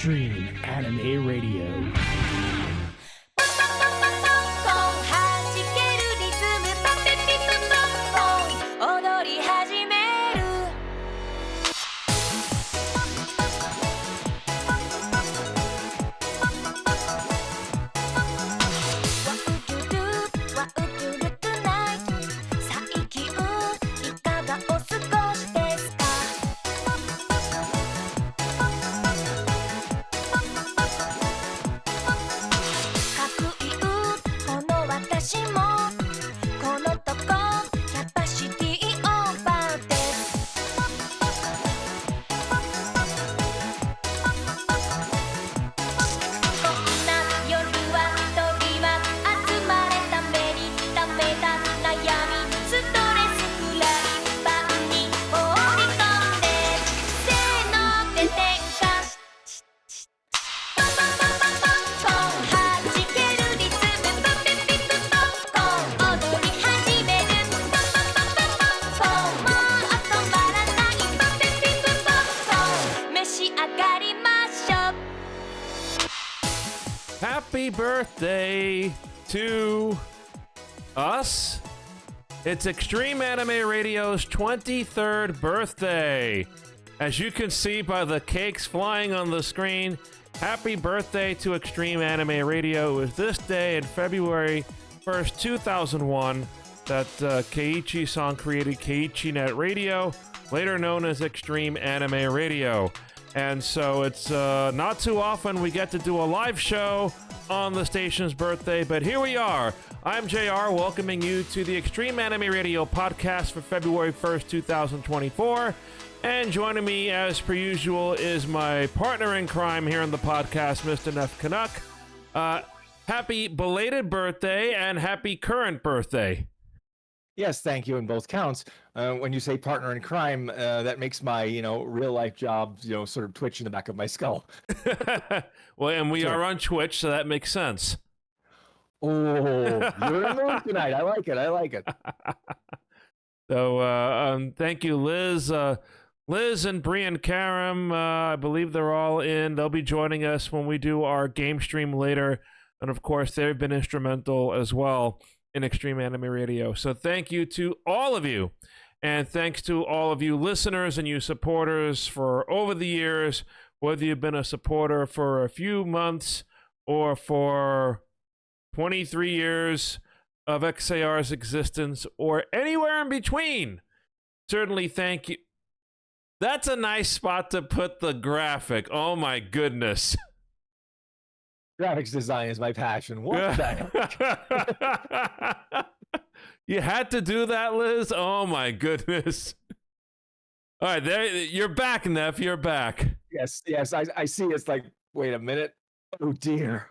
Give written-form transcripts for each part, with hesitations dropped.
Extreme Anime Radio. Happy birthday to us. It's Extreme Anime Radio's 23rd birthday. As you can see by the cakes flying on the screen, happy birthday to Extreme Anime Radio. It was this day in February 1st, 2001 that Keiichi-san created Keiichi Net Radio, later known as Extreme Anime Radio. And so it's not too often we get to do a live show on the station's birthday, but here we are. I'm JR, welcoming you to the Extreme Anime Radio podcast for February 1st, 2024. And joining me, as per usual, is my partner in crime here on the podcast, Mr. NefCanuck. Happy belated birthday and happy current birthday. Yes, thank you in both counts. When you say partner in crime, that makes my, real life job, sort of twitch in the back of my skull. Well, and we are on Twitch, so that makes sense. Oh, you're in the mood tonight. I like it. So, thank you, Liz. Liz and Bree and Karam, I believe they're all in. They'll be joining us when we do our game stream later. And of course, they've been instrumental as well in Extreme Anime Radio. So thank you to all of you. And thanks to all of you listeners and you supporters for over the years, whether you've been a supporter for a few months or for 23 years of XAR's existence or anywhere in between. Certainly thank you. That's a nice spot to put the graphic. Oh my goodness. Graphics design is my passion. What the heck? You had to do that, Liz? Oh my goodness. All right, there you're back, Nef. You're back. Yes, I see. It's like, wait a minute. Oh dear.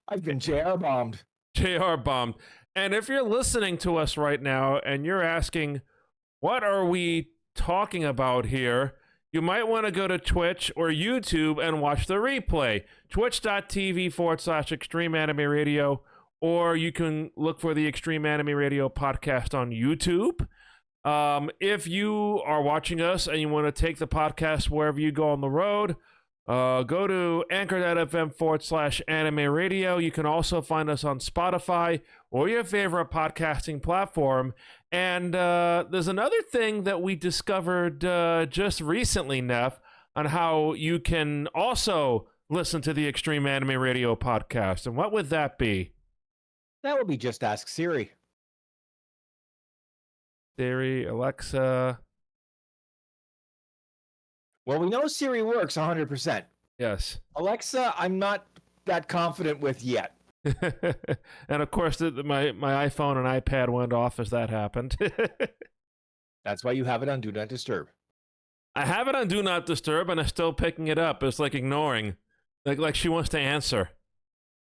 I've been JR bombed. JR bombed. And if you're listening to us right now and you're asking, what are we talking about here? You might want to go to Twitch or YouTube and watch the replay. Twitch.tv/Extreme Anime Radio, or you can look for the Extreme Anime Radio podcast on YouTube. If you are watching us and you want to take the podcast wherever you go on the road, go to anchor.fm/anime radio. You can also find us on Spotify or your favorite podcasting platform. And there's another thing that we discovered just recently, Nef, on how you can also listen to the Extreme Anime Radio podcast. And what would that be? That would be Just Ask Siri. Siri, Alexa. Well, we know Siri works 100%. Yes. Alexa, I'm not that confident with yet. And of course, my iPhone and iPad went off as that happened. That's why you have it on Do Not Disturb. I have it on Do Not Disturb, and I'm still picking it up. It's like ignoring, like she wants to answer.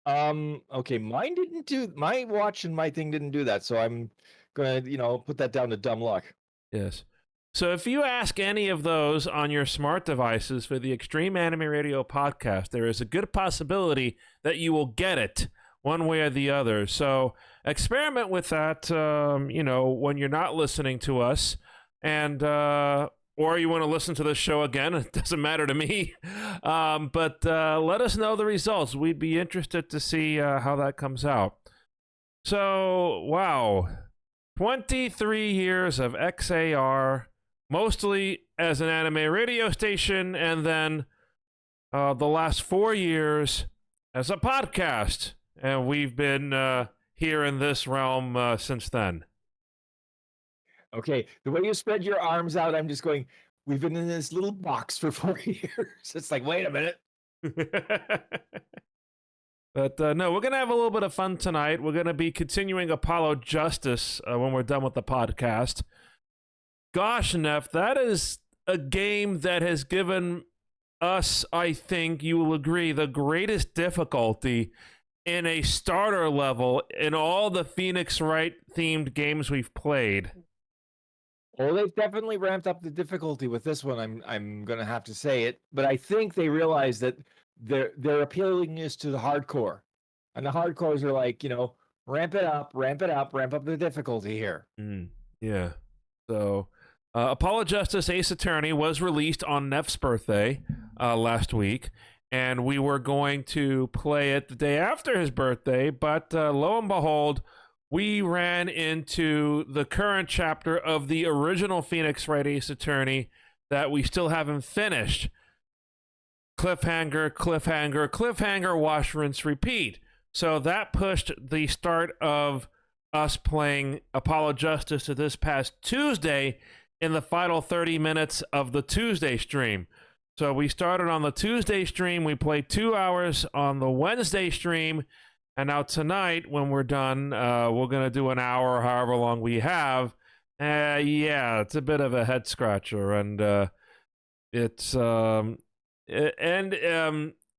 Okay, mine didn't do. My watch and my thing didn't do that, so I'm gonna, put that down to dumb luck. Yes. So if you ask any of those on your smart devices for the Extreme Anime Radio podcast, there is a good possibility that you will get it one way or the other. So experiment with that, when you're not listening to us, and or you want to listen to the show again, it doesn't matter to me. But let us know the results. We'd be interested to see how that comes out. So, wow. 23 years of XAR, mostly as an anime radio station, and then the last 4 years as a podcast. And we've been here in this realm since then. Okay, the way you spread your arms out, I'm just going, we've been in this little box for 4 years. It's like, wait a minute. But no, we're going to have a little bit of fun tonight. We're going to be continuing Apollo Justice when we're done with the podcast. Gosh, Nef, that is a game that has given us, I think you will agree, the greatest difficulty in a starter level in all the Phoenix Wright themed games we've played. Well, they've definitely ramped up the difficulty with this one. I'm going to have to say it, but I think they realize that they're appealing this to the hardcore, and the hardcores are like, ramp it up, ramp up the difficulty here. Yeah. So, Apollo Justice Ace Attorney was released on Nef's birthday last week, and we were going to play it the day after his birthday, but lo and behold, we ran into the current chapter of the original Phoenix Wright Ace Attorney that we still haven't finished. Cliffhanger, wash, rinse, repeat. So that pushed the start of us playing Apollo Justice to this past Tuesday in the final 30 minutes of the Tuesday stream. So we started on the Tuesday stream, we played 2 hours on the Wednesday stream, and now tonight, when we're done, we're going to do an hour, however long we have. Yeah, it's a bit of a head scratcher, and it's...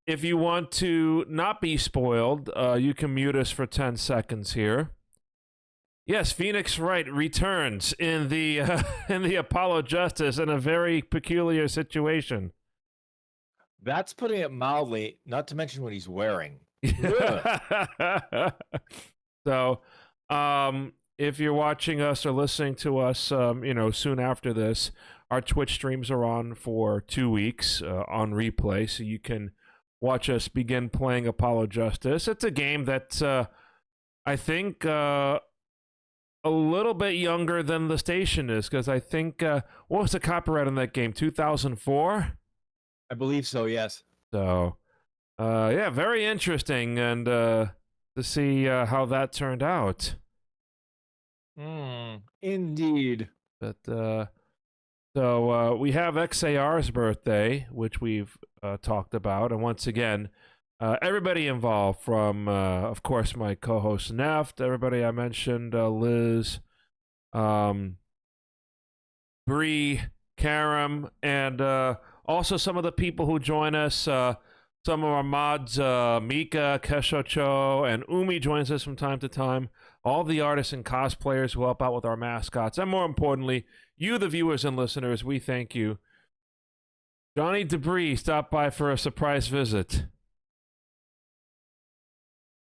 if you want to not be spoiled, you can mute us for 10 seconds here. Yes, Phoenix Wright returns in the Apollo Justice in a very peculiar situation. That's putting it mildly, not to mention what he's wearing. So, if you're watching us or listening to us, soon after this, our Twitch streams are on for 2 weeks on replay, so you can watch us begin playing Apollo Justice. It's a game that's, I think, a little bit younger than the station is, because I think, what was the copyright on that game, 2004? I believe so, yes. So, yeah, very interesting, and to see how that turned out. Indeed. But, so we have XAR's birthday, which we've talked about, and once again, everybody involved from, of course, my co-host Neft, everybody I mentioned, Liz, Bree, Karam, and also some of the people who join us, some of our mods, Mika, Keshocho, and Umi joins us from time to time. All the artists and cosplayers who help out with our mascots, and more importantly, you, the viewers and listeners, we thank you. Johnny Debris stopped by for a surprise visit.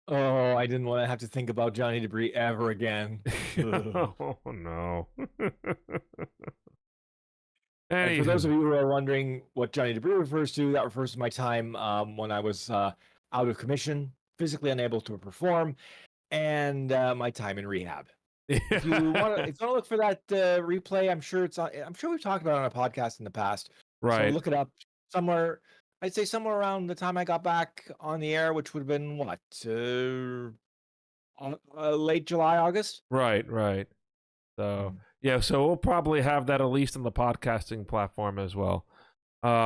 Oh, I didn't want to have to think about Johnny Debris ever again. Oh, no. And for those of you who are wondering what Johnny Debris refers to, that refers to my time when I was out of commission, physically unable to perform, and my time in rehab. If you want to look for that replay, I'm sure it's on. I'm sure we've talked about it on a podcast in the past. Right. So look it up somewhere. I'd say somewhere around the time I got back on the air, which would have been what, late July, August. Right. So yeah, so we'll probably have that at least on the podcasting platform as well.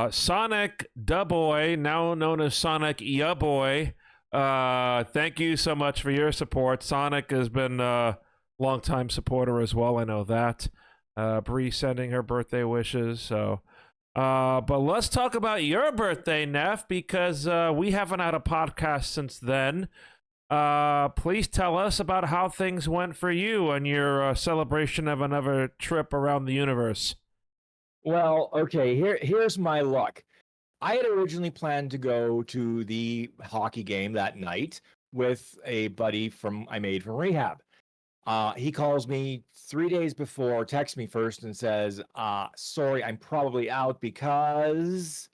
Sonic Duboy, now known as Sonic Yaboy. Thank you so much for your support. Sonic has been a longtime supporter as well. I know that. Bree sending her birthday wishes. So, but let's talk about your birthday, Nef, because we haven't had a podcast since then. Please tell us about how things went for you and your celebration of another trip around the universe. Well, okay, here's my luck. I had originally planned to go to the hockey game that night with a buddy I made from rehab. He calls me 3 days before, texts me first and says, sorry, I'm probably out because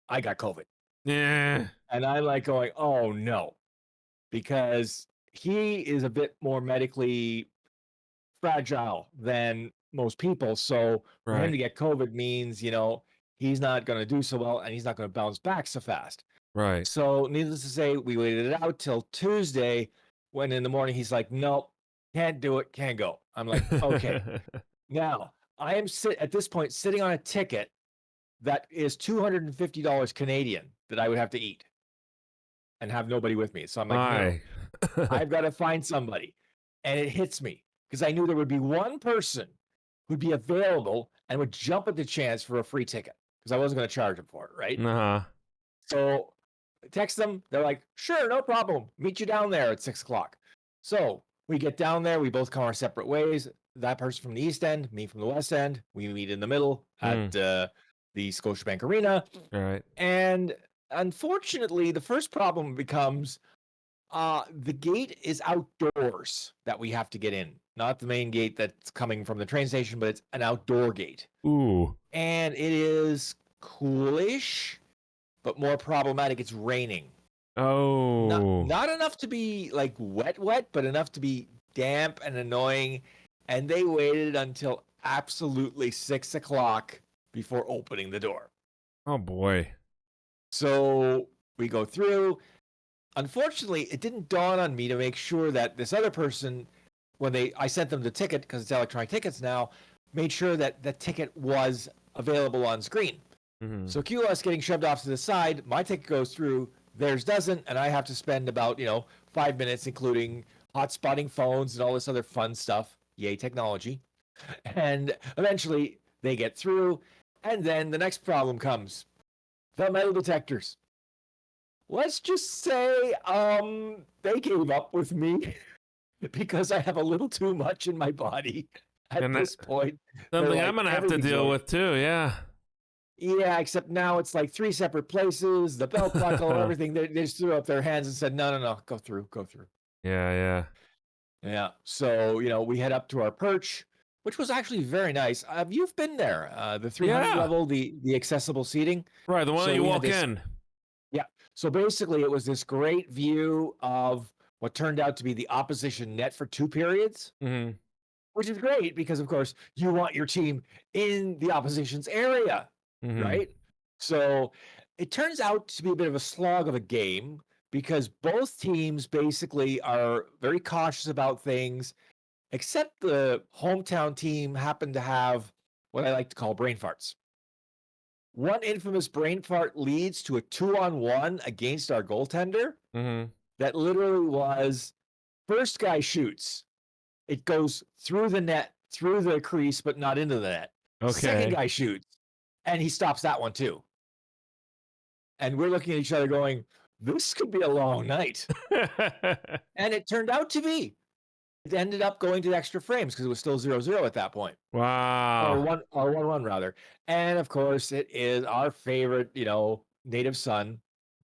I got COVID. Yeah. And I'm like going, oh no, because he is a bit more medically fragile than most people. So for him to Right. get COVID means, he's not going to do so well and he's not going to bounce back so fast. Right. So needless to say, we waited it out till Tuesday when in the morning he's like, nope, can't do it, can't go. I'm like, okay. Now I am at this point sitting on a ticket that is $250 Canadian that I would have to eat and have nobody with me. So I'm like, no, I've got to find somebody. And it hits me because I knew there would be one person who'd be available and would jump at the chance for a free ticket because I wasn't going to charge him for it, right? Uh-huh. So I text them. They're like, sure, no problem. Meet you down there at 6:00. So we get down there. We both come our separate ways. That person from the East End, me from the West End. We meet in the middle at the Scotiabank Arena. All right. And unfortunately, the first problem becomes the gate is outdoors that we have to get in, not the main gate that's coming from the train station, but it's an outdoor gate. Ooh. And it is coolish, but more problematic. It's raining. Oh. Not enough to be like wet, but enough to be damp and annoying. And they waited until absolutely 6:00 before opening the door. Oh boy. So we go through. Unfortunately, it didn't dawn on me to make sure that this other person, when I sent them the ticket, because it's electronic tickets now, made sure that the ticket was available on screen. Mm-hmm. So cue us getting shoved off to the side. My ticket goes through, theirs doesn't, and I have to spend about 5 minutes, including hotspotting phones and all this other fun stuff. Yay, technology. And eventually they get through, and then the next problem comes: the metal detectors. Let's just say they gave up with me because I have a little too much in my body at this point. Something I'm going to have to deal with too, yeah. Yeah, except now it's like 3 separate places, the belt buckle, everything. They just threw up their hands and said, no, go through. Yeah. Yeah, so, we head up to our perch, which was actually very nice. You've been there, the 300 level, the accessible seating. Right, the one that you walk in. Yeah. So basically, it was this great view of what turned out to be the opposition net for 2 periods, which is great because, of course, you want your team in the opposition's area, right? So it turns out to be a bit of a slog of a game because both teams basically are very cautious about things, except the hometown team happened to have what I like to call brain farts. One infamous brain fart leads to a 2-on-1 against our goaltender. That literally was, first guy shoots. It goes through the net, through the crease, but not into the net. Okay. Second guy shoots, and he stops that one too. And we're looking at each other going, this could be a long night. And it turned out to be. It ended up going to extra frames because it was still 0-0 at that point. Wow. Or 1-1 rather. And of course, it is our favorite, native son,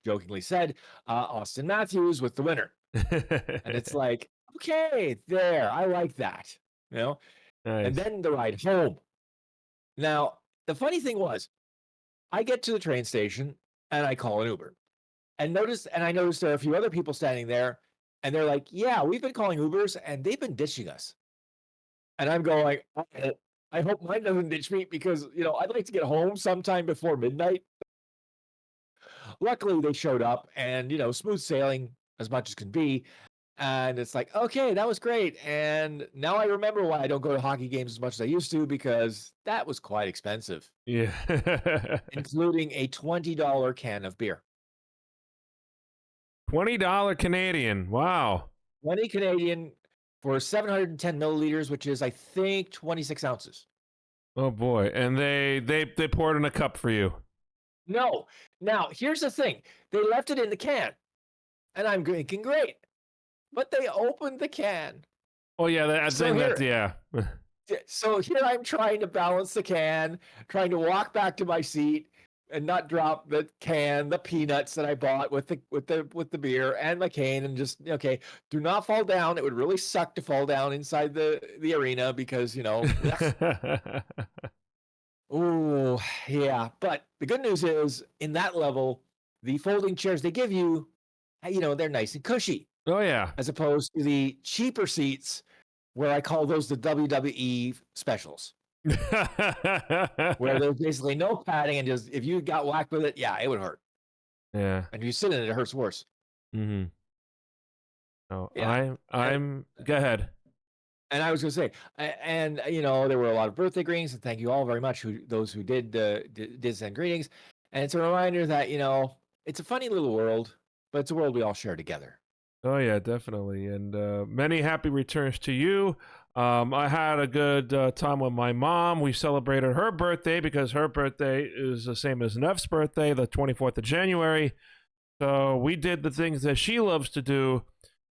jokingly said, Austin Matthews with the winner. And it's like, okay, there, I like that. Nice. And then the ride home. Now, the funny thing was, I get to the train station and I call an Uber. And I noticed there are a few other people standing there, and they're like, yeah, we've been calling Ubers and they've been ditching us. And I'm going, I hope mine doesn't ditch me because, I'd like to get home sometime before midnight. Luckily, they showed up and, smooth sailing as much as can be. And it's like, okay, that was great. And now I remember why I don't go to hockey games as much as I used to, because that was quite expensive. Yeah. Including a $20 can of beer. $20 Canadian. Wow. 20 Canadian for 710 milliliters, which is, I think, 26 ounces. Oh boy. And they poured in a cup for you. No. Now, here's the thing. They left it in the can. And I'm thinking, great. But they opened the can. Oh yeah, yeah. So here I'm trying to balance the can, trying to walk back to my seat. and not drop the can, the peanuts that I bought with the beer and my cane, and just okay. Do not fall down. It would really suck to fall down inside the arena because oh yeah. But the good news is in that level, the folding chairs they give you, they're nice and cushy. Oh yeah. As opposed to the cheaper seats, where I call those the WWE specials. Where there's basically no padding, and just if you got whacked with it, it would hurt. Yeah. And if you sit in it, it hurts worse. Mm-hmm. Oh, yeah. I'm go ahead. And I was gonna say, and there were a lot of birthday greetings, and thank you all very much those who did send greetings. And it's a reminder that it's a funny little world, but it's a world we all share together. Oh yeah, definitely. And many happy returns to you. I had a good time with my mom. We celebrated her birthday because her birthday is the same as Nef's birthday, the 24th of January. So we did the things that she loves to do,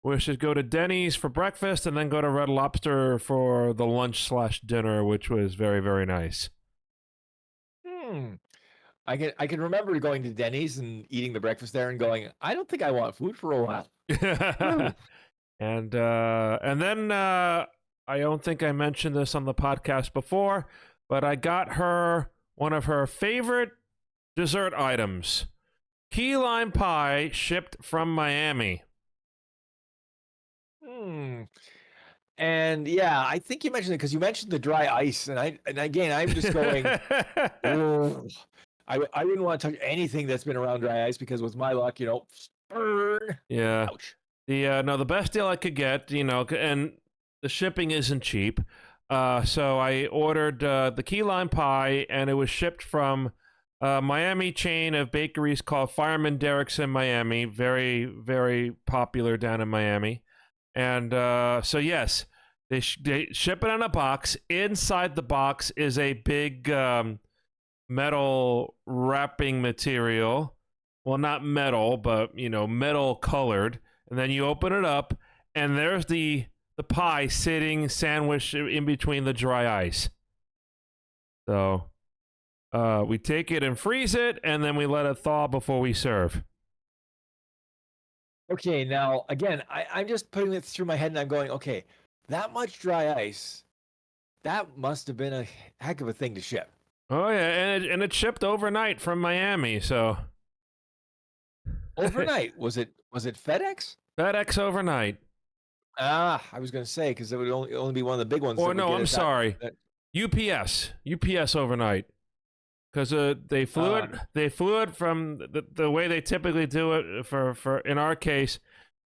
which is go to Denny's for breakfast and then go to Red Lobster for the lunch/dinner, which was very, very nice. I can remember going to Denny's and eating the breakfast there and going, I don't think I want food for a while. And then I don't think I mentioned this on the podcast before, but I got her one of her favorite dessert items, key lime pie shipped from Miami. And yeah, I think you mentioned it because you mentioned the dry ice, and again I'm just going, oh, I wouldn't want to touch anything that's been around dry ice because with my luck, burn. Yeah. Ouch. The best deal I could get, and the shipping isn't cheap. So I ordered the key lime pie, and it was shipped from a Miami chain of bakeries called Fireman Derek's in Miami. Very, very popular down in Miami. And so yes, they ship it in a box. Inside the box is a big metal wrapping material. Well, not metal, but metal colored. And then you open it up, and there's the pie sitting sandwiched in between the dry ice. So we take it and freeze it, and then we let it thaw before we serve. Okay, now, again, I'm just putting it through my head, and I'm going, okay, that much dry ice, that must have been a heck of a thing to ship. Oh, yeah, and it shipped overnight from Miami, so... Overnight? Was it FedEx? FedEx overnight. I was going to say, because it would only be one of the big ones. Or no, I'm sorry. UPS overnight. Because they flew it from the way they typically do it for in our case,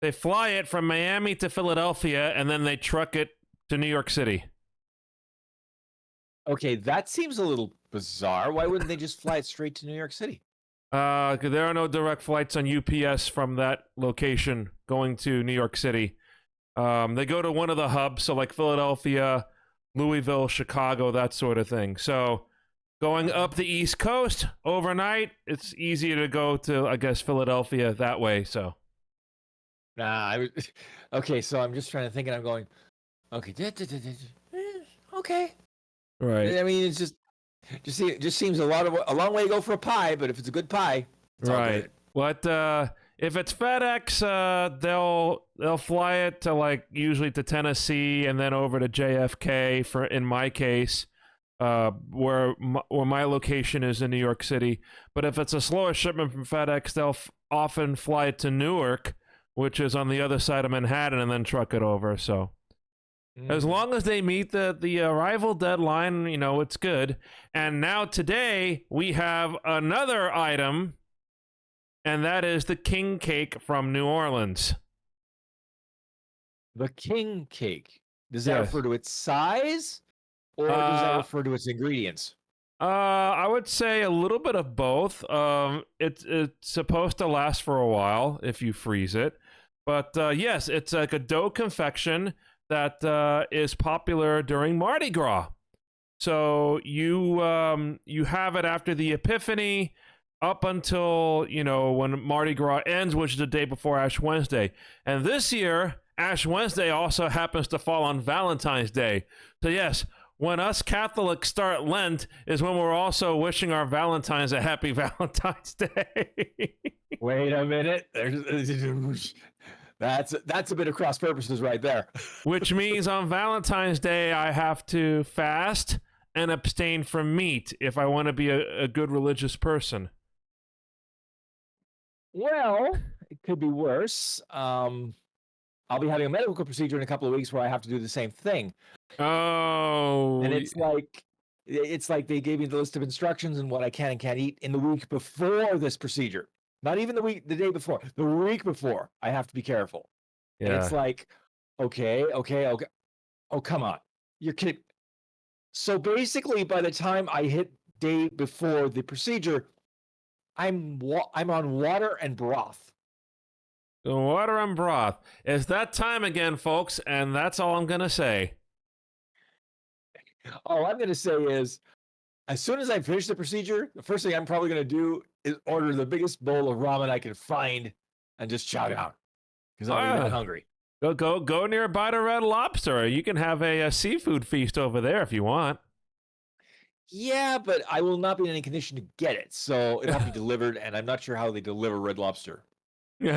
they fly it from Miami to Philadelphia and then they truck it to New York City. Okay, that seems a little bizarre. Why wouldn't they just fly it straight to New York City? Because there are no direct flights on UPS from that location going to New York City. They go to one of the hubs, so like Philadelphia, Louisville, Chicago, that sort of thing. So going up the East Coast overnight, it's easier to go to, I guess, Philadelphia that way. So, okay. So I'm just trying to think, and I'm going, okay, okay, right. I mean, it just seems a long way to go for a pie, but if it's a good pie, it's right. But if it's FedEx, they'll fly it to usually to Tennessee and then over to JFK for in my case. Where my location is in New York City. But if it's a slower shipment from FedEx, they'll often fly it to Newark, which is on the other side of Manhattan, and then truck it over. So as long as they meet the arrival deadline, it's good. And now today we have another item, and that is the king cake from New Orleans. The king cake. Does that refer to its size? Or does that refer to its ingredients? I would say a little bit of both. It's supposed to last for a while if you freeze it. But yes, it's like a dough confection that is popular during Mardi Gras. So you have it after the Epiphany up until, when Mardi Gras ends, which is the day before Ash Wednesday. And this year, Ash Wednesday also happens to fall on Valentine's Day. So yes, when us Catholics start Lent is when we're also wishing our Valentines a happy Valentine's Day. Wait a minute. That's a bit of cross purposes right there. Which means on Valentine's Day, I have to fast and abstain from meat if I want to be a good religious person. Well, it could be worse. I'll be having a medical procedure in a couple of weeks where I have to do the same thing. Oh. And it's like they gave me the list of instructions and what I can and can't eat in the week before this procedure. Not even the day before, the week before. I have to be careful. Yeah. And it's like, okay. Oh, come on. You're kidding. So basically, by the time I hit day before the procedure, I'm on water and broth. Water and broth. It's that time again, folks, and that's all I'm going to say. All I'm going to say is, as soon as I finish the procedure, the first thing I'm probably going to do is order the biggest bowl of ramen I can find and just chow down because I'm not hungry. Go nearby to Red Lobster. You can have a seafood feast over there if you want. Yeah, but I will not be in any condition to get it, so it'll have to be delivered, and I'm not sure how they deliver Red Lobster. But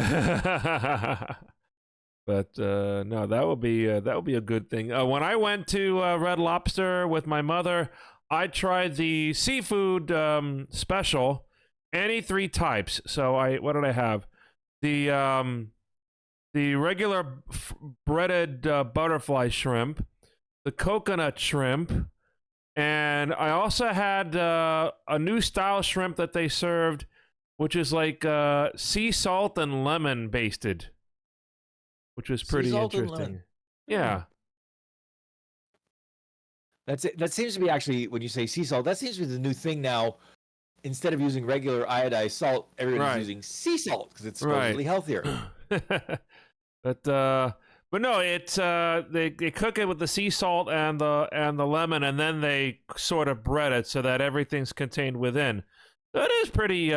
no, that would be a good thing. When I went to Red Lobster with my mother, I tried the seafood special, any 3 types. So what did I have? The regular breaded butterfly shrimp, the coconut shrimp, and I also had a new style shrimp that they served, which is like sea salt and lemon basted, which was pretty interesting. Yeah. That's it. That seems to be actually, when you say sea salt, that seems to be the new thing now. Instead of using regular iodized salt, everybody's using sea salt because it's supposedly healthier. But no, it's they cook it with the sea salt and the lemon, and then they sort of bread it so that everything's contained within. That is pretty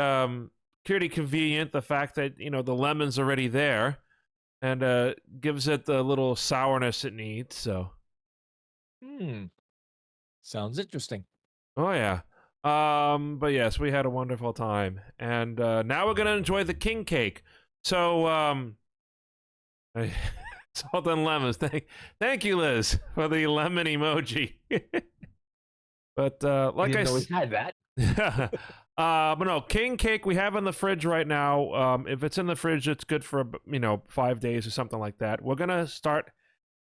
convenient. The fact that the lemon's already there, and gives it the little sourness it needs. So, sounds interesting. Oh yeah. But yes, we had a wonderful time, and now we're gonna enjoy the king cake. So salt and lemons. Thank you, Liz, for the lemon emoji. But like I always had that. But no, king cake we have in the fridge right now. If it's in the fridge, it's good for 5 days or something like that. We're gonna start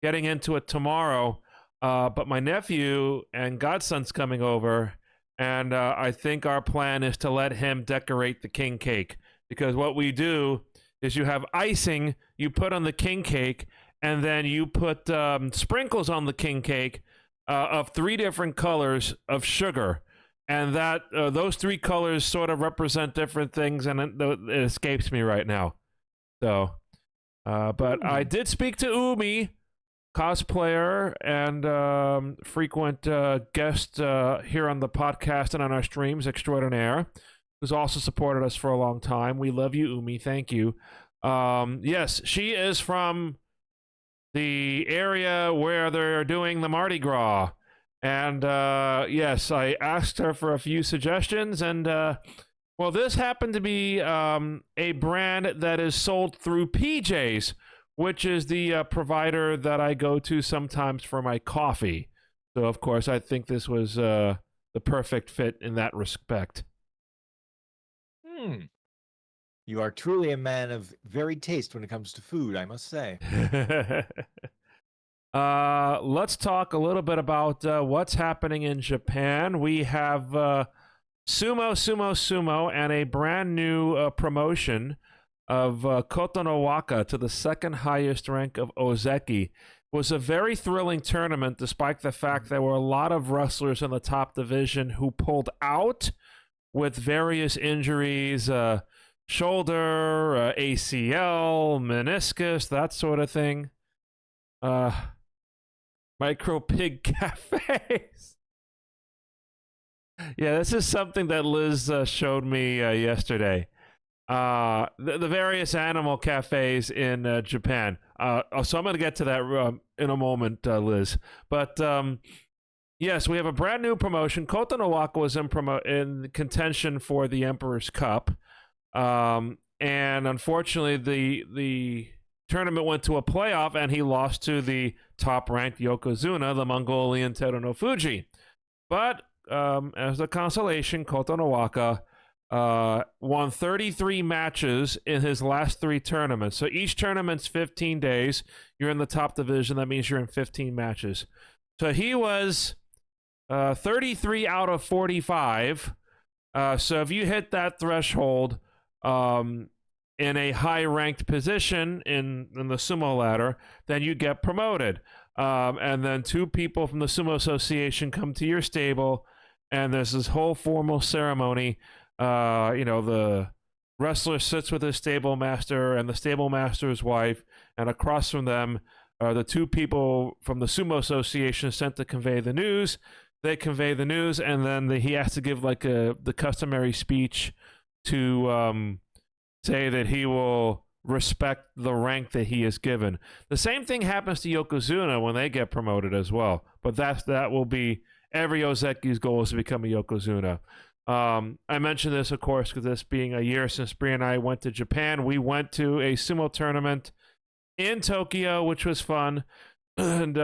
getting into it tomorrow. But my nephew and godson's coming over, and I think our plan is to let him decorate the king cake, because what we do is you have icing you put on the king cake, and then you put sprinkles on the king cake of 3 different colors of sugar, and that those 3 colors sort of represent different things, and it escapes me right now. So, but I did speak to Umi, cosplayer and frequent guest here on the podcast and on our streams extraordinaire, who's also supported us for a long time. We love you, Umi. Thank you. Yes, she is from the area where they're doing the Mardi Gras. And yes, I asked her for a few suggestions. And, well, this happened to be a brand that is sold through PJ's, which is the provider that I go to sometimes for my coffee. So, of course, I think this was the perfect fit in that respect. You are truly a man of varied taste when it comes to food, I must say. Let's talk a little bit about what's happening in Japan. We have sumo, and a brand new promotion of Koto no Waka to the 2nd highest rank of Ozeki. It was a very thrilling tournament, despite the fact there were a lot of wrestlers in the top division who pulled out with various injuries, shoulder, ACL, meniscus, that sort of thing. Micropig cafes. Yeah, this is something that Liz showed me yesterday. The various animal cafes in Japan. So I'm going to get to that in a moment, Liz. But Yes, we have a brand new promotion. Kota Nowaka was in contention for the Emperor's Cup, and unfortunately, the tournament went to a playoff, and he lost to the top-ranked Yokozuna, the Mongolian Terunofuji. But as a consolation, Kota Nowaka won 33 matches in his last 3 tournaments. So each tournament's 15 days. You're in the top division. That means you're in 15 matches. So he was 33 out of 45. So if you hit that threshold in a high-ranked position in the sumo ladder, then you get promoted. And then 2 people from the Sumo Association come to your stable, and there's this whole formal ceremony. The wrestler sits with his stable master and the stable master's wife, and across from them are the 2 people from the Sumo Association sent to convey the news. They convey the news, and then he has to give like the customary speech to say that he will respect the rank that he is given. The same thing happens to Yokozuna when they get promoted as well. But that will be every Ozeki's goal, is to become a Yokozuna. I mentioned this, of course, because this being a year since Bree and I went to Japan. We went to a sumo tournament in Tokyo, which was fun. And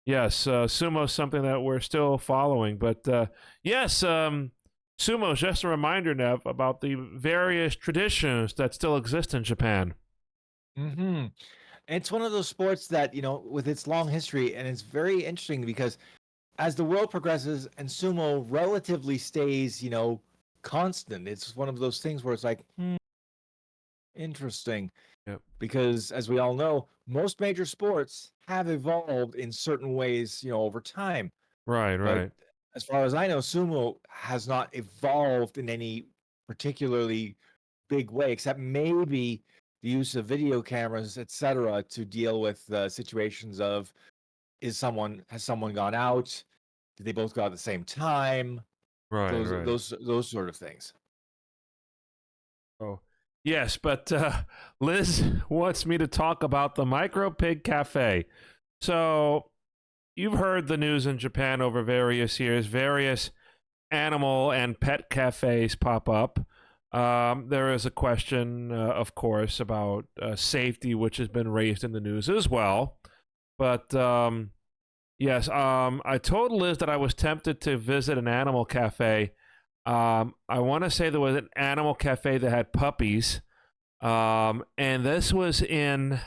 yes, sumo is something that we're still following. But yes, sumo is just a reminder, Nev, about the various traditions that still exist in Japan. Mm-hmm. It's one of those sports that, with its long history, and it's very interesting because as the world progresses and sumo relatively stays, constant, it's one of those things where it's like, interesting. Yep. Because as we all know, most major sports have evolved in certain ways, over time. Right. But as far as I know, sumo has not evolved in any particularly big way, except maybe the use of video cameras, etc., to deal with situations of has someone gone out? Did they both go out at the same time? Right. Those sort of things. Oh, yes, but Liz wants me to talk about the Micropig Cafe. So you've heard the news in Japan over various years. Various animal and pet cafes pop up. There is a question, of course, about safety, which has been raised in the news as well. But yes, I told Liz that I was tempted to visit an animal cafe. I want to say there was an animal cafe that had puppies. And this was in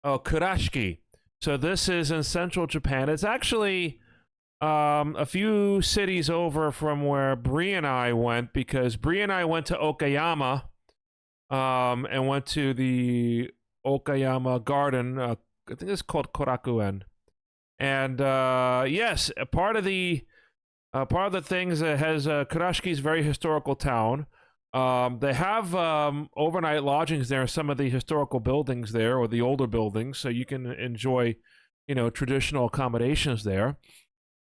Kurashiki. So this is in central Japan. It's actually a few cities over from where Bree and I went, because Bree and I went to Okayama and went to the Okayama Garden. I think it's called Korakuen. And yes, part of the things that has Kurashiki's very historical town. They have overnight lodgings there in some of the historical buildings there, or the older buildings, so you can enjoy, traditional accommodations there.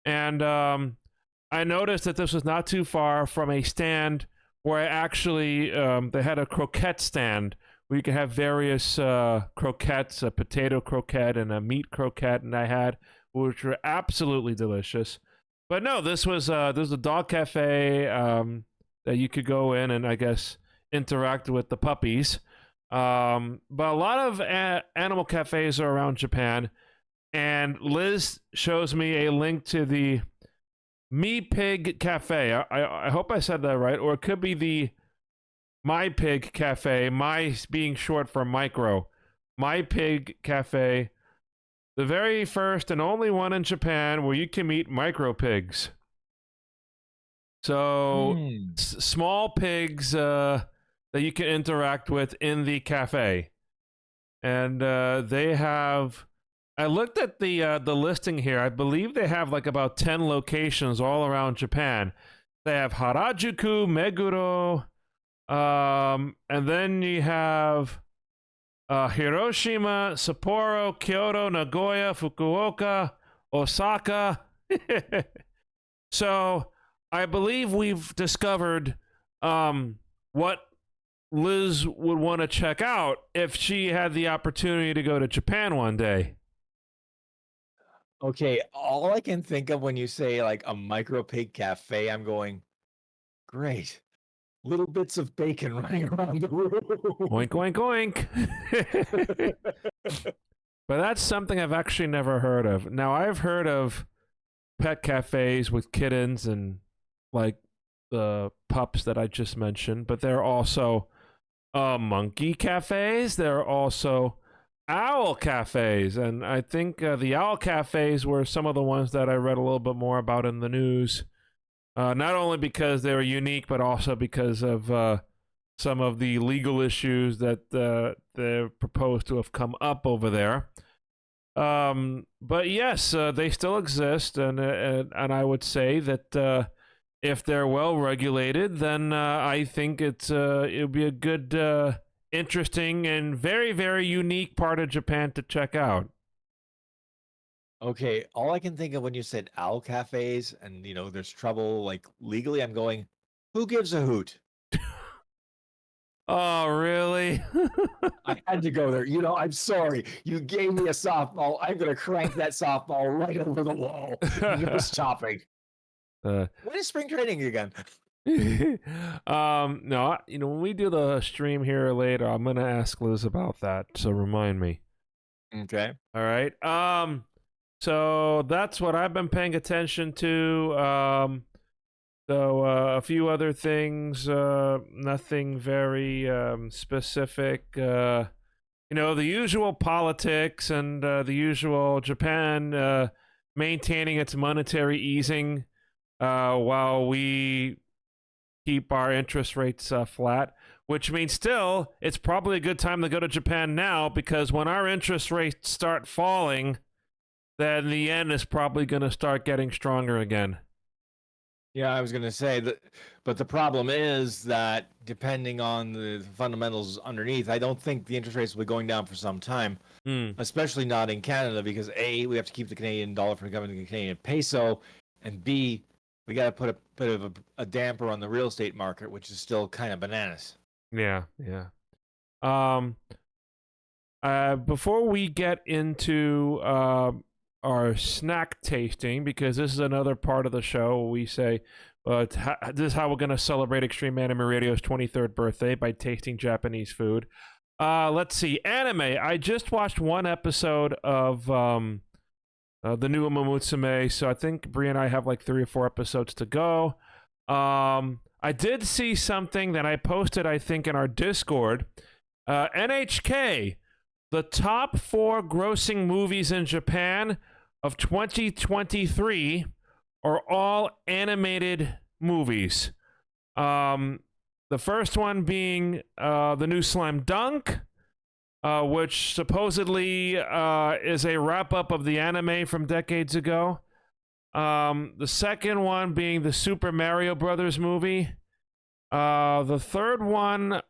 And I noticed that this was not too far from a stand where actually they had a croquette stand where you can have various croquettes, a potato croquette and a meat croquette, and I had, which were absolutely delicious. But no, this was a dog cafe that you could go in and, I guess, interact with the puppies. But a lot of animal cafes are around Japan, and Liz shows me a link to the Me Pig Cafe. I hope I said that right, or it could be the My Pig Cafe, my being short for micro. My Pig Cafe, the very first and only one in Japan where you can meet micro pigs. So small pigs that you can interact with in the cafe. And they have, I looked at the listing here. I believe they have like about 10 locations all around Japan. They have Harajuku, Meguro, and then you have Hiroshima, Sapporo, Kyoto, Nagoya, Fukuoka, Osaka. So I believe we've discovered what Liz would want to check out if she had the opportunity to go to Japan one day. Okay, all I can think of when you say like a micropig cafe, I'm going, great. Little bits of bacon running around the room. Oink, oink, oink. But that's something I've actually never heard of. Now, I've heard of pet cafes with kittens and like the pups that I just mentioned, but there are also monkey cafes. There are also owl cafes, and I think the owl cafes were some of the ones that I read a little bit more about in the news. Not only because they were unique, but also because of some of the legal issues that they're proposed to have come up over there. But yes, they still exist, and I would say that if they're well regulated, then I think it'll be a good, interesting, and very very unique part of Japan to check out. Okay, all I can think of when you said owl cafes and there's trouble like legally, I'm going, who gives a hoot? Oh, really? I had to go there. I'm sorry. You gave me a softball. I'm gonna crank that softball right over the wall. No stopping. When is spring training again? No, when we do the stream here later, I'm gonna ask Liz about that. So remind me. Okay. All right. So that's what I've been paying attention to. So a few other things, nothing very specific. The usual politics and the usual Japan maintaining its monetary easing while we keep our interest rates flat, which means still it's probably a good time to go to Japan now, because when our interest rates start falling, then the yen is probably going to start getting stronger again. Yeah, I was going to say that, but the problem is that depending on the fundamentals underneath, I don't think the interest rates will be going down for some time, especially not in Canada, because A, we have to keep the Canadian dollar from becoming the Canadian peso, and B, we got to put a bit of a damper on the real estate market, which is still kind of bananas. Yeah. Before we get into our snack tasting, because this is another part of the show where we say this is how we're going to celebrate Extreme Anime Radio's 23rd birthday, by tasting Japanese food. Let's see, anime. I just watched one episode of the new Momotsume, so I think Brie and I have like 3 or 4 episodes to go. I did see something that I posted, I think, in our Discord. NHK, the top 4 grossing movies in Japan of 2023 are all animated movies. The first one being the new Slam Dunk, which supposedly is a wrap-up of the anime from decades ago. The second one being the Super Mario Brothers movie. The third one,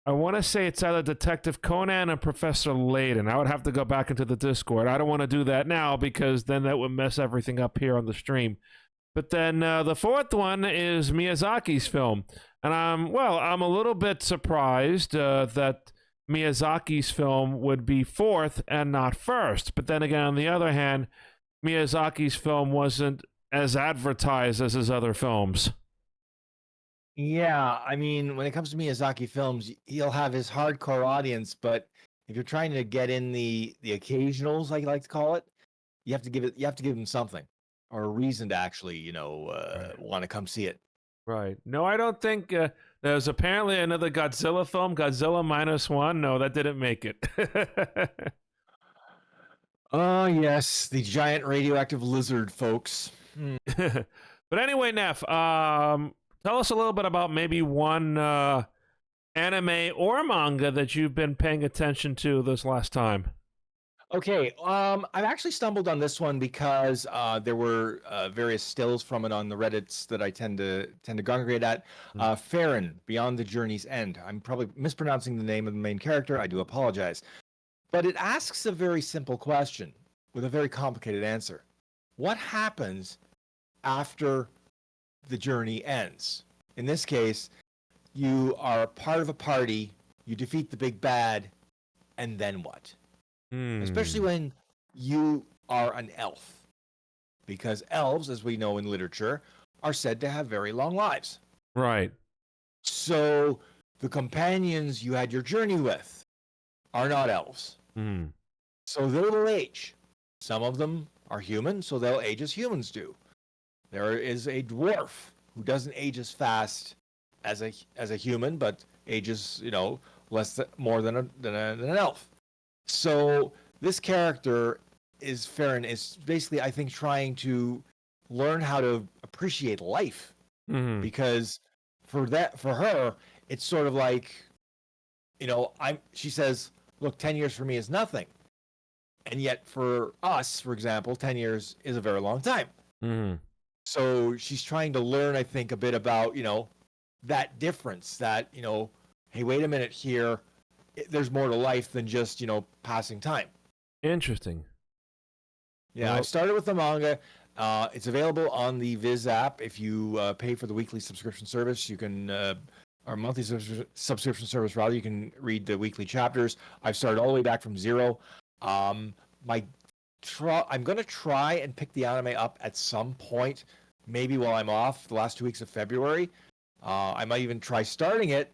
I want to say it's either Detective Conan or Professor Layton. I would have to go back into the Discord. I don't want to do that now, because then that would mess everything up here on the stream. But then the fourth one is Miyazaki's film. And I'm a little bit surprised that Miyazaki's film would be fourth and not first. But then again, on the other hand, Miyazaki's film wasn't as advertised as his other films. Yeah, I mean, when it comes to Miyazaki films, he'll have his hardcore audience, but if you're trying to get in the occasionals, like you like to call it, you have to give them something or a reason to actually, want to come see it. Right. No, I don't think there's apparently another Godzilla film, Godzilla -1. No, that didn't make it. Oh, yes, the giant radioactive lizard, folks. But anyway, Neff, tell us a little bit about maybe one anime or manga that you've been paying attention to this last time. Okay, I've actually stumbled on this one because there were various stills from it on the Reddits that I tend to congregate at. Farron, Beyond the Journey's End. I'm probably mispronouncing the name of the main character. I do apologize. But it asks a very simple question with a very complicated answer. What happens after the journey ends? In this case, you are part of a party, you defeat the big bad, and then what? especially when you are an elf, because elves, as we know in literature, are said to have very long lives. Right. So the companions you had your journey with are not elves. So they will age. Some of them are human, so they'll age as humans do. There is a dwarf who doesn't age as fast as a human, but ages, more than an elf. So this character is Farron is basically, I think, trying to learn how to appreciate life, because for her, it's sort of like, she says, look, 10 years for me is nothing. And yet for us, for example, 10 years is a very long time. So she's trying to learn, I think, a bit about, that difference, that, hey, wait a minute here. There's more to life than just, passing time. Interesting. Yeah, well, I've started with the manga. It's available on the Viz app. If you pay for the weekly subscription service, you can, or monthly subscription service, rather, you can read the weekly chapters. I've started all the way back from zero. I'm going to try and pick the anime up at some point, maybe while I'm off the last 2 weeks of February. I might even try starting it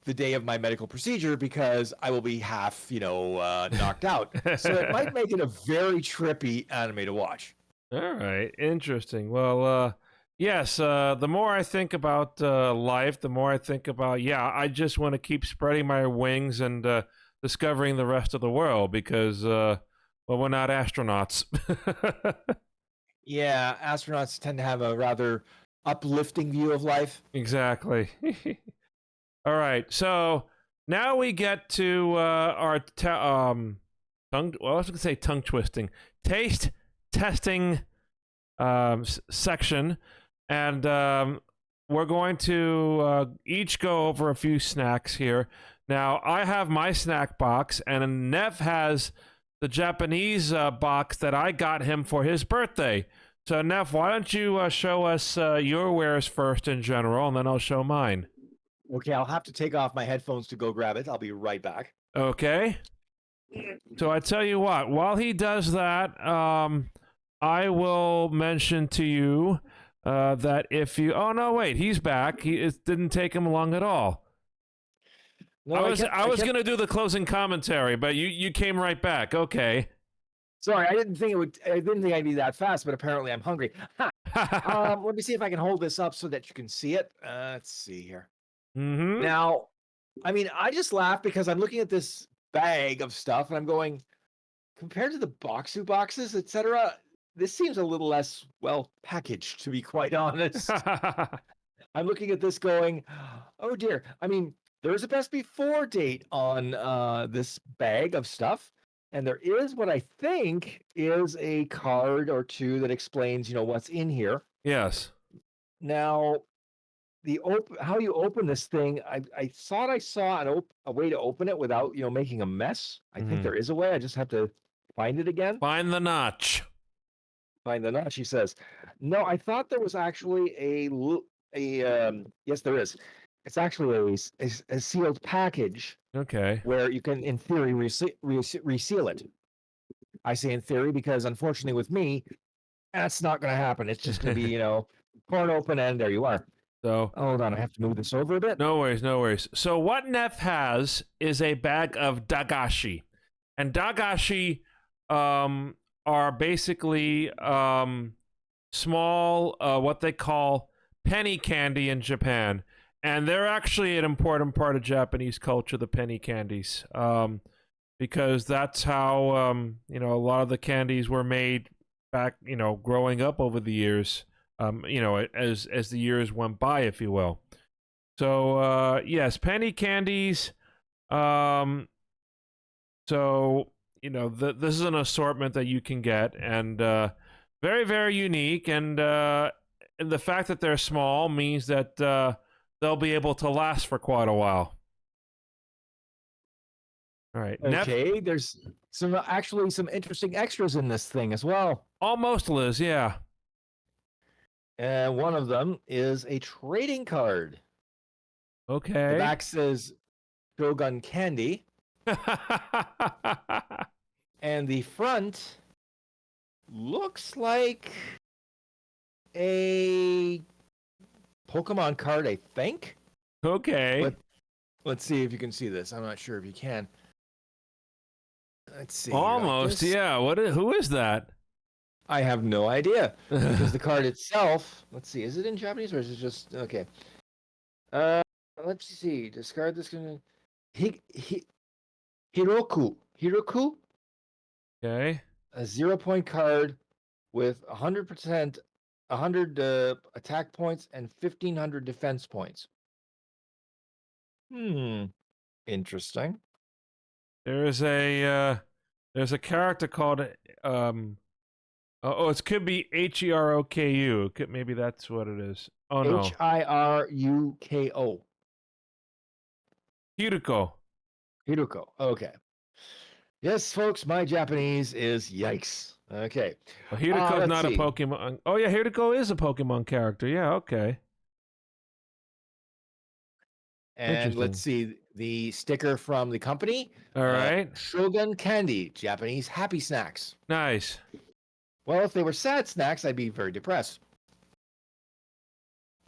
the day of my medical procedure, because I will be half, knocked out. So it might make it a very trippy anime to watch. All right, interesting. Well, yes, the more I think about life, the more I think about, I just want to keep spreading my wings and discovering the rest of the world, because, we're not astronauts. Yeah, astronauts tend to have a rather uplifting view of life. Exactly. All right, so now we get to our tongue. Well, I was going to say tongue twisting, taste testing section, and we're going to each go over a few snacks here. Now, I have my snack box, and Nev has the Japanese box that I got him for his birthday. So, Nev, why don't you show us your wares first in general, and then I'll show mine. Okay, I'll have to take off my headphones to go grab it. I'll be right back. Okay. So I tell you what, while he does that, I will mention to you that if you... Oh, no, wait, he's back. It didn't take him long at all. No, I was going to do the closing commentary, but you came right back. Okay. Sorry, I didn't think I'd be that fast, but apparently I'm hungry. Let me see if I can hold this up so that you can see it. Let's see here. Now, I mean, I just laugh because I'm looking at this bag of stuff and I'm going, compared to the Boxu boxes, etc., this seems a little less well packaged, to be quite honest. I'm looking at this going, oh dear. I mean, there's a best before date on this bag of stuff. And there is what I think is a card or two that explains, what's in here. Yes. Now, how you open this thing, I thought I saw a way to open it without, making a mess. I think there is a way. I just have to find it again. Find the notch. Find the notch, he says. No, I thought there was actually yes, there is. It's actually a sealed package. Okay. Where you can, in theory, reseal it. I say in theory because, unfortunately, with me, that's not going to happen. It's just going to be, torn open, and there you are. So hold on, I have to move this over a bit. No worries, no worries. So what Neff has is a bag of dagashi, and dagashi are basically small, what they call penny candy in Japan. And they're actually an important part of Japanese culture, the penny candies, because that's how, a lot of the candies were made back, growing up over the years, as the years went by, if you will. So, yes, penny candies. So, this is an assortment that you can get, and very, very unique. And the fact that they're small means that they'll be able to last for quite a while. All right. Okay, there's actually some interesting extras in this thing as well. Almost, Liz, yeah. And one of them is a trading card. Okay. The back says Shogun Candy. And the front looks like a Pokemon card, I think. Okay. But let's see if you can see this. I'm not sure if you can. Let's see. Almost, yeah. Who is that? I have no idea because the card itself. Let's see. Is it in Japanese or is it just okay? Let's see. Discard this. Hiroku. Okay. A 0-point card with 100%, 100 attack points and 1,500 defense points. Interesting. There's a character called it could be Heroku. Maybe that's what it is. Oh no. Hiruko. Hiruko. Okay. Yes, folks, my Japanese is yikes. Okay. Well, Hiruko's not see. a Pokemon. Oh yeah, Hiruko is a Pokemon character. Yeah, okay. And let's see the sticker from the company. All right. Shogun Candy, Japanese happy snacks. Nice. Well, if they were sad snacks, I'd be very depressed.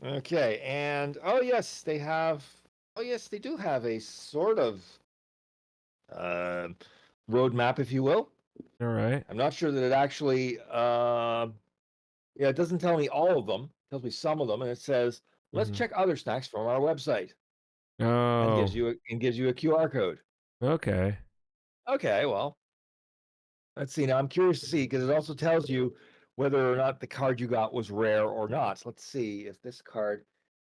Okay, and oh yes, they do have a sort of roadmap, if you will. All right. I'm not sure that it actually it doesn't tell me all of them. It tells me some of them, and it says, let's check other snacks from our website. Oh. And gives you a QR code. Okay. Okay, well. Let's see. Now I'm curious to see because it also tells you whether or not the card you got was rare or not. Let's see if this card.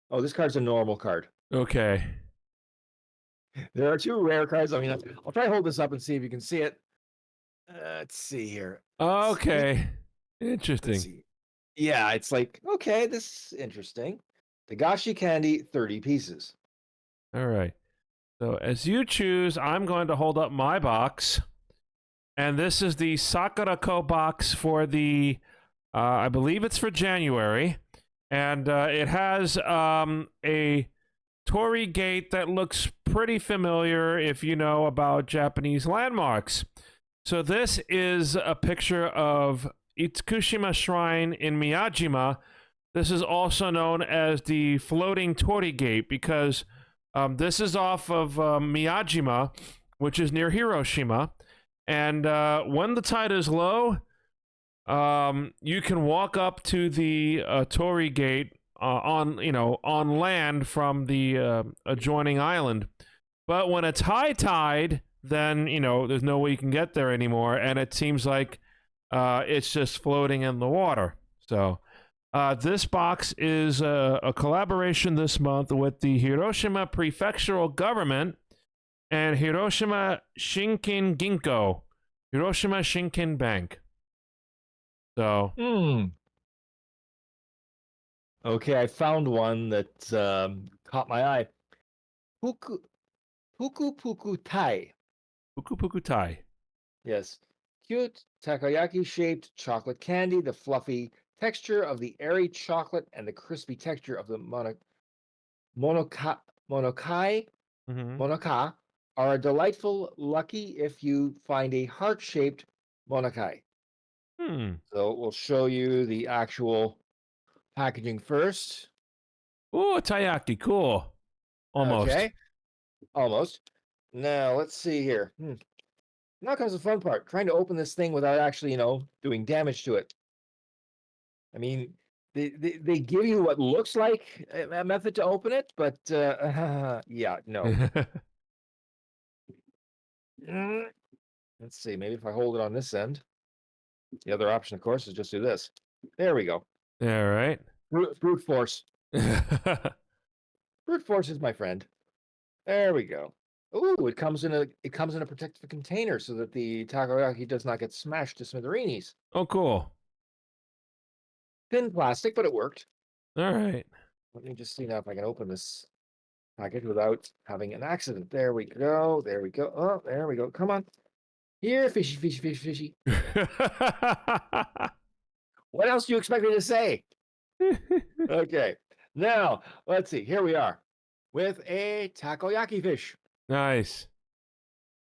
Oh, this card's a normal card. Okay. There are 2 rare cards. I mean, I'll try to hold this up and see if you can see it. Let's see here. Okay. Interesting. Yeah, it's like, okay, this is interesting. Dagashi candy, 30 pieces. All right. So as you choose, I'm going to hold up my box. And this is the Sakurako box for the, I believe it's for January. And it has a torii gate that looks pretty familiar if you know about Japanese landmarks. So this is a picture of Itsukushima Shrine in Miyajima. This is also known as the floating torii gate because this is off of Miyajima, which is near Hiroshima. And when the tide is low, you can walk up to the torii gate on land from the adjoining island. But when it's high tide, then there's no way you can get there anymore, and it seems like it's just floating in the water. So this box is a collaboration this month with the Hiroshima Prefectural Government and Hiroshima Shinkin Ginko, Hiroshima Shinkin Bank. So. Okay, I found one that caught my eye. Puku Puku Tai. Puku Puku Tai. Yes. Cute takoyaki-shaped chocolate candy, the fluffy texture of the airy chocolate and the crispy texture of the monoka are a delightful lucky if you find a heart-shaped monokai. So we'll show you the actual packaging first. Ooh, a taiyaki, cool. Almost. Okay. Almost. Now let's see here. Now comes the fun part, trying to open this thing without actually, doing damage to it. I mean, they give you what looks like a method to open it, but yeah, no. Let's see, maybe if I hold it on this end. The other option, of course, is just do this. There we go. All right. Brute force. Brute force is my friend. There we go. Ooh, it comes in a protective container so that the takoyaki does not get smashed to smithereens. Oh, cool. Thin plastic, but it worked. All right. Let me just see now if I can open this package without having an accident. There we go. There we go. Oh, there we go. Come on. Here, fishy, fishy, fishy, fishy. What else do you expect me to say? Okay. Now, let's see. Here we are with a takoyaki fish. Nice.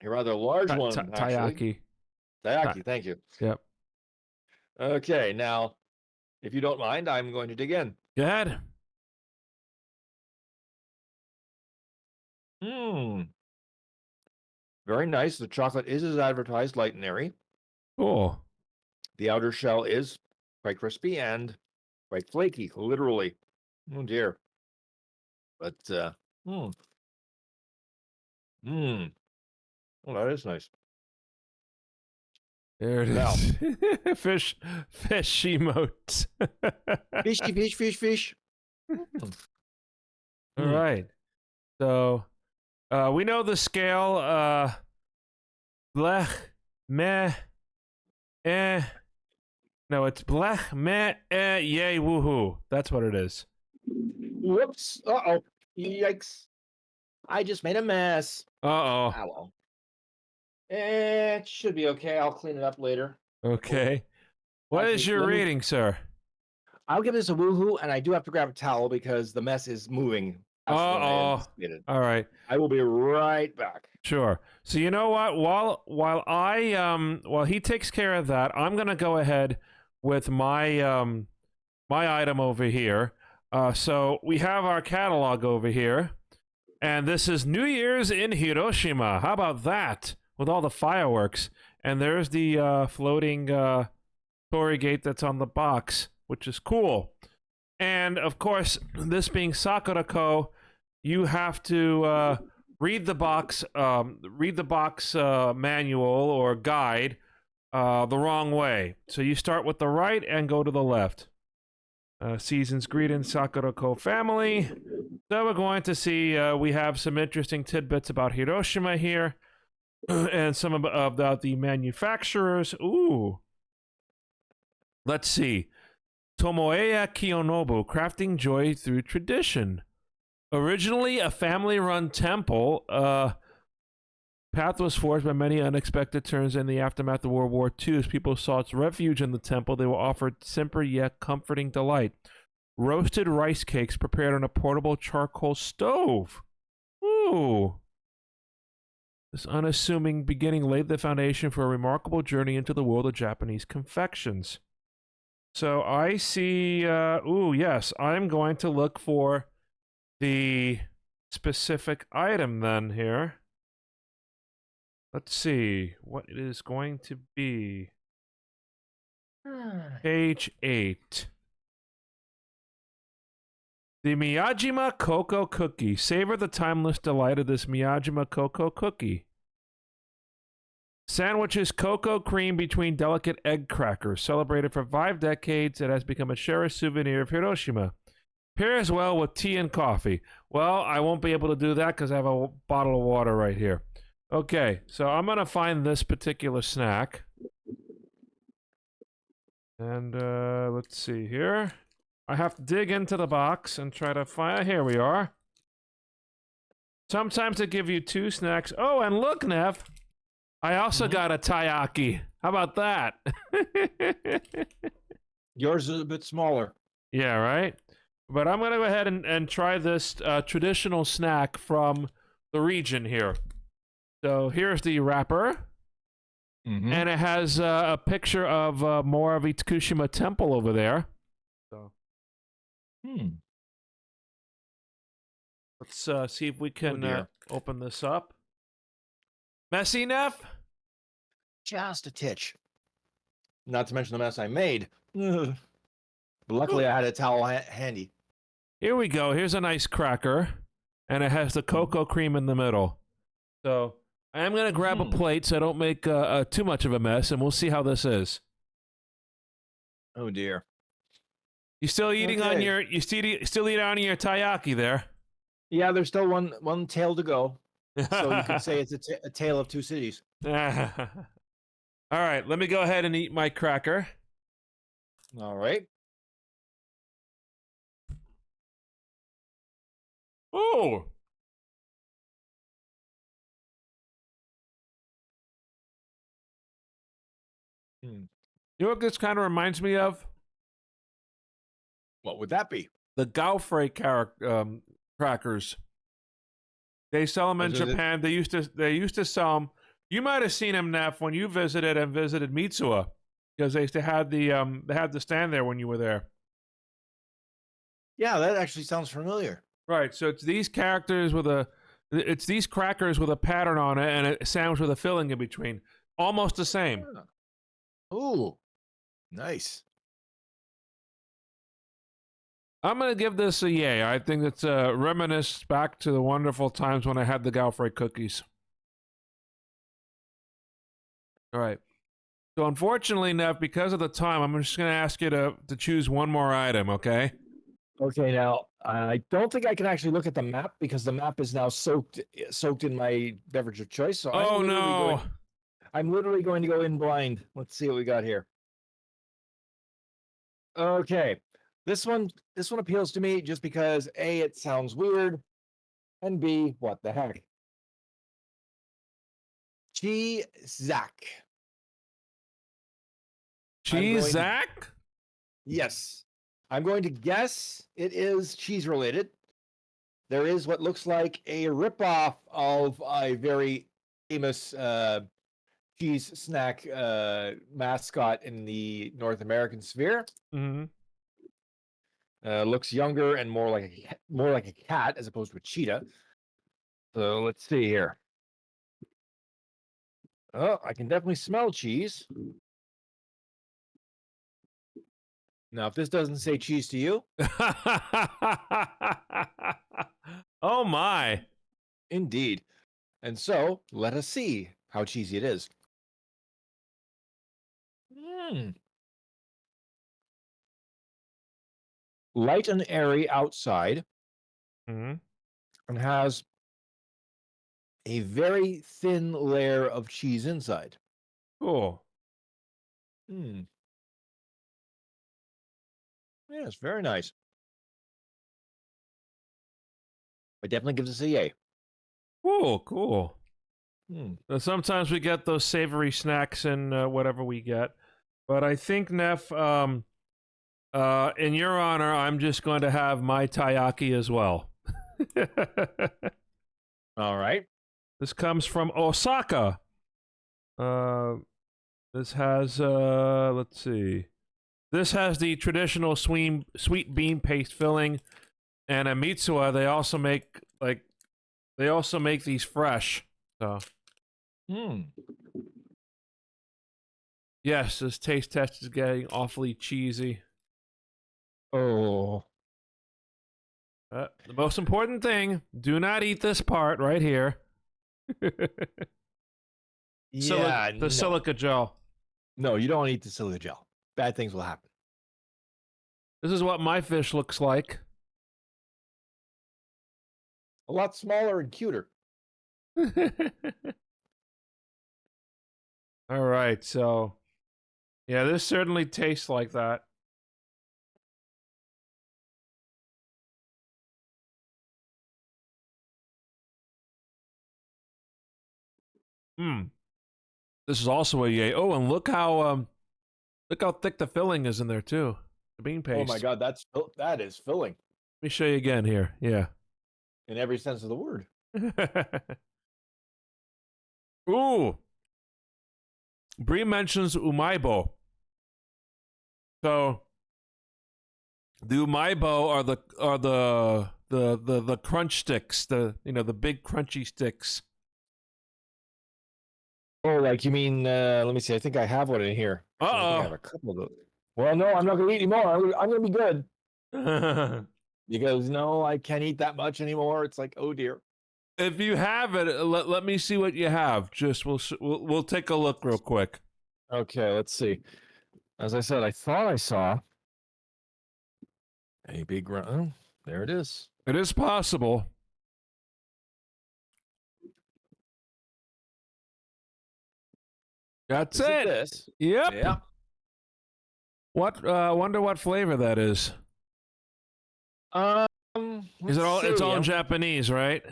A rather large one, actually. Taiyaki. Taiyaki, thank you. Yep. Okay, now, if you don't mind, I'm going to dig in. Go ahead. Very nice. The chocolate is as advertised, light and airy. Cool. The outer shell is quite crispy and quite flaky, literally. Oh dear. But oh, that is nice. There it Now. is. Fish emotes. Fish. All right. So we know the scale. Blech, meh, eh. No, it's blech, meh, eh, yay, woohoo. That's what it is. Whoops. Uh-oh. Yikes. I just made a mess. Uh-oh. Ah, well. It should be okay. I'll clean it up later. Okay. What is your rating, sir? I'll give this a woohoo, and I do have to grab a towel because the mess is moving. Uh-oh. All right. I will be right back. Sure. So you know what? While he takes care of that, I'm gonna go ahead with my my item over here. So we have our catalog over here, and this is New Year's in Hiroshima. How about that? With all the fireworks, and there's the floating torii gate that's on the box, which is cool. And of course, this being Sakura-ko, you have to read the box manual or guide the wrong way. So you start with the right and go to the left. Season's greetings, Sakura-ko family. So we're going to see we have some interesting tidbits about Hiroshima here, and some about the manufacturers. Ooh. Let's see. Tomoeya Kiyonobu, crafting joy through tradition. Originally a family-run temple, path was forged by many unexpected turns in the aftermath of World War II. As people sought refuge in the temple, they were offered simple yet comforting delight. Roasted rice cakes prepared on a portable charcoal stove. Ooh. This unassuming beginning laid the foundation for a remarkable journey into the world of Japanese confections. So I see, ooh, yes, I'm going to look for the specific item then here. Let's see what it is going to be. Page 8. The Miyajima Cocoa Cookie. Savor the timeless delight of this Miyajima Cocoa Cookie. Sandwiches cocoa cream between delicate egg crackers. Celebrated for 5 decades, it has become a cherished souvenir of Hiroshima. Pairs well with tea and coffee. Well, I won't be able to do that because I have a bottle of water right here. Okay, so I'm going to find this particular snack. And let's see here. I have to dig into the box and try to find... Here we are. Sometimes they give you 2 snacks. Oh, and look, Nev. I also got a taiyaki. How about that? Yours is a bit smaller. Yeah, right? But I'm going to go ahead and try this traditional snack from the region here. So here's the wrapper. And it has a picture of more of Itsukushima Temple over there. So, let's see if we can open this up. Messy, Neff? Just a titch. Not to mention the mess I made. But luckily, I had a towel handy. Here we go. Here's a nice cracker. And it has the cocoa cream in the middle. So I am going to grab a plate so I don't make too much of a mess, and we'll see how this is. Oh, dear. You still eating on your still eating on your taiyaki there? Yeah, there's still one tail to go. So you can say it's a tale of 2 cities. All right, let me go ahead and eat my cracker. All right. Oh. You know what this kind of reminds me of? What would that be? The Gaufre crackers. They sell them in Japan. They used to sell them. You might have seen him, Neff, when you visited Mitsuha, because they had the stand there when you were there. Yeah, that actually sounds familiar. Right. So it's these crackers with a pattern on it and a sandwich with a filling in between. Almost the same. Ooh, nice. I'm gonna give this a yay. I think it's a reminisce back to the wonderful times when I had the Galfrey cookies. All right. So unfortunately, Nev, because of the time, I'm just gonna ask you to choose one more item. Okay. Okay, now I don't think I can actually look at the map because the map is now soaked in my beverage of choice. So I'm literally going to go in blind. Let's see what we got here. Okay, this one appeals to me just because A, it sounds weird, and B, what the heck? Cheese-zack. Cheese-zack? Yes. I'm going to guess it is cheese related. There is what looks like a ripoff of a very famous cheese snack mascot in the North American sphere. Mm-hmm. Looks younger and more like a cat as opposed to a cheetah. So let's see here. Oh, I can definitely smell cheese. Now, if this doesn't say cheese to you, oh my! indeed. And so let us see how cheesy it is. Light and airy outside, Mm-hmm. and has a very thin layer of cheese inside. Cool. Yeah, it's very nice. I definitely give this a yay. Cool. Sometimes we get those savory snacks in whatever we get, but I think Neff, in your honor, I'm just going to have my taiyaki as well. All right. This comes from Osaka. This has let's see. This has the traditional sweet bean paste filling, and at Mitsuha they also make these fresh. So. Yes, this taste test is getting awfully cheesy. Oh. The most important thing: do not eat this part right here. The silica gel. No, you don't eat the silica gel. Bad things will happen. This is what my fish looks like. A lot smaller and cuter. All right, so yeah, this certainly tastes like that. This is also a yay. Oh, and look how thick the filling is in there too. The bean paste. Oh my god, that is filling. Let me show you again here. Yeah. In every sense of the word. Ooh. Bree mentions umaibo. So the umaibo are the crunch sticks, the big crunchy sticks. Oh, like you mean? Let me see. I think I have one in here. I have a couple of those. Well, no, I'm not gonna eat anymore. I'm gonna be good because no, I can't eat that much anymore. It's like, oh dear. If you have it, let me see what you have. Just we'll take a look real quick. Okay, let's see. As I said, I thought I saw a big round. Oh, there it is. It is possible. That's it. This? Yep. Yeah. What? Wonder what flavor that is. Is it all? It's all in Japanese, right?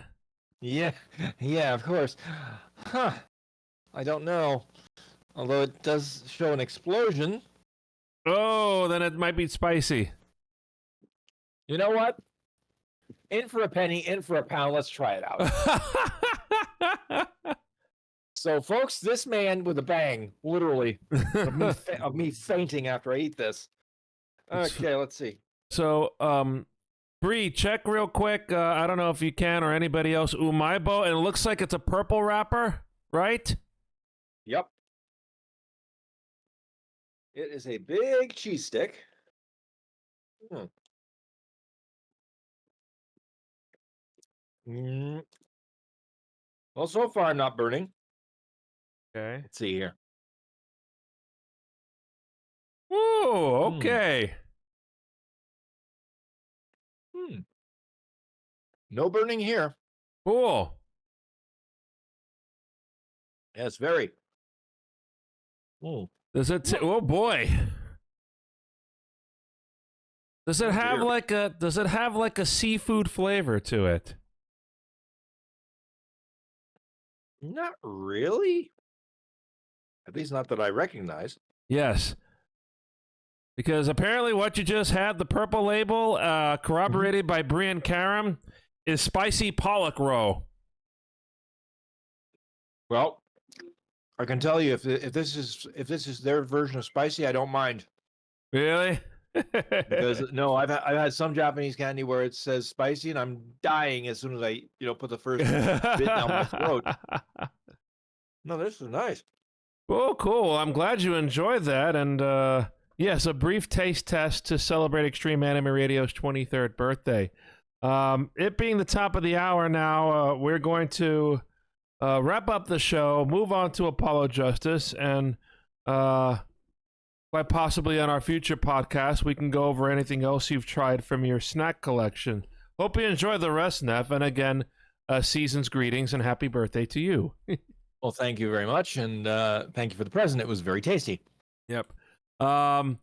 Yeah. Yeah. Of course. Huh. I don't know. Although it does show an explosion. Oh, then it might be spicy. You know what? In for a penny, in for a pound. Let's try it out. So, folks, this man with a bang, literally, of me fainting after I eat this. Okay, let's see. So, Bree, check real quick. I don't know if you can or anybody else. Umaibo, and it looks like it's a purple wrapper, right? Yep. It is a big cheese stick. Well, so far I'm not burning. Okay. Let's see here. Ooh, okay. No burning here. Cool. Yeah, it's very. Does it? Oh boy. Does it have like a seafood flavor to it? Not really. At least not that I recognize. Yes. Because apparently what you just had, the purple label, corroborated by Brian Karam, is spicy pollock roe. Well, I can tell you if this is their version of spicy, I don't mind. Really? Because no, I've had some Japanese candy where it says spicy, and I'm dying as soon as I put the first bit down my throat. No, this is nice. Oh, cool. I'm glad you enjoyed that. And yes, a brief taste test to celebrate Extreme Anime Radio's 23rd birthday. It being the top of the hour now, we're going to wrap up the show, move on to Apollo Justice, and quite possibly on our future podcast, we can go over anything else you've tried from your snack collection. Hope you enjoy the rest, Nef. And again, season's greetings and happy birthday to you. Well, thank you very much, and thank you for the present. It was very tasty. Yep. So